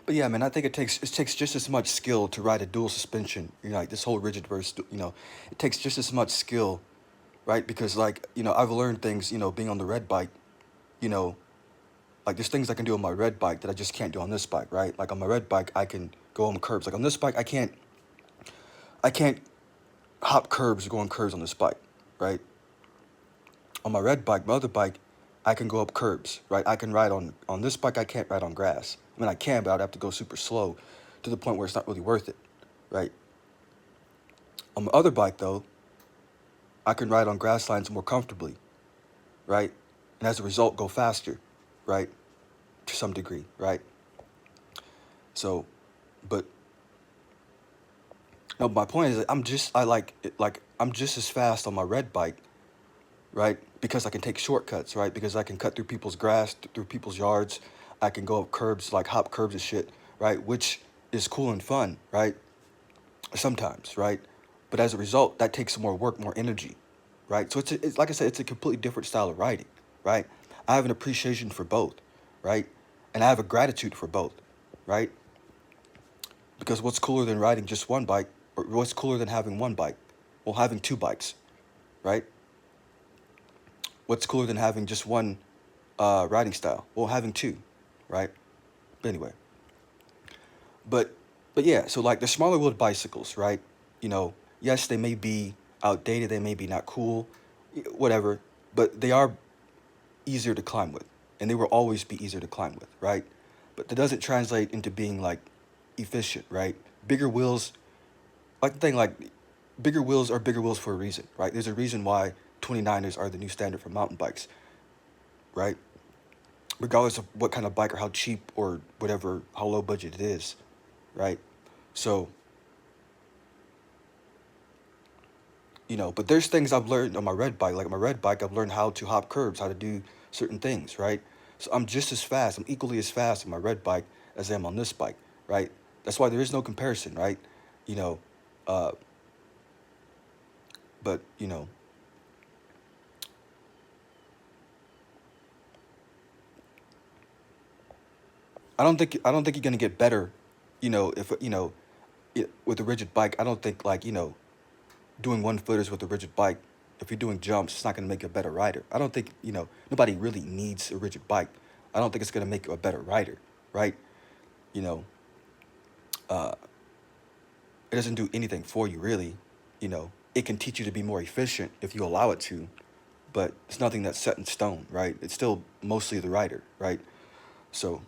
But yeah, man, I think it takes just as much skill to ride a dual suspension. You know, like this whole rigid versus, it takes just as much skill, right? Because like, I've learned things, being on the red bike, you know, like there's things I can do on my red bike that I just can't do on this bike, right? Like on my red bike, I can go on curbs. Like on this bike, I can't hop curbs or go on curves on this bike, right? On my red bike, my other bike, I can go up curbs, right? I can ride on this bike. I can't ride on grass. I mean, I can, but I'd have to go super slow, to the point where it's not really worth it, right? On my other bike though, I can ride on grass lines more comfortably, right? And as a result, go faster, right? To some degree, right? So, but no, my point is that I'm just as fast on my red bike, right? Because I can take shortcuts, right? Because I can cut through people's grass, through people's yards. I can go up curbs, like hop curbs and shit, right? Which is cool and fun, right? Sometimes, right? But as a result, that takes more work, more energy, right? So it's like I said, it's a completely different style of writing, right? I have an appreciation for both, right? And I have a gratitude for both, right? Because what's cooler than riding just one bike, or what's cooler than having one bike? Well, having two bikes, right? What's cooler than having just one riding style? Well, having two, right? But anyway, but but yeah, so like the smaller wheeled bicycles, right? Yes, they may be outdated, they may be not cool, whatever, but they are easier to climb with, and they will always be easier to climb with, right? But that doesn't translate into being like efficient, right? Bigger wheels, like the thing, like bigger wheels are bigger wheels for a reason, right? There's a reason why 29ers are the new standard for mountain bikes, right? Regardless of what kind of bike or how cheap or whatever, how low budget it is, right? So, but there's things I've learned on my red bike. Like on my red bike, I've learned how to hop curbs, how to do certain things, right? So I'm just as fast, I'm equally as fast on my red bike as I am on this bike, right? That's why there is no comparison, right? You know, uh, but I don't think you're gonna get better, if with a rigid bike. I don't think like doing one footers with a rigid bike. If you're doing jumps, it's not gonna make you a better rider. I don't think nobody really needs a rigid bike. I don't think it's gonna make you a better rider, right? You know, uh, it doesn't do anything for you really. It can teach you to be more efficient if you allow it to, but it's nothing that's set in stone, right? It's still mostly the rider, right? So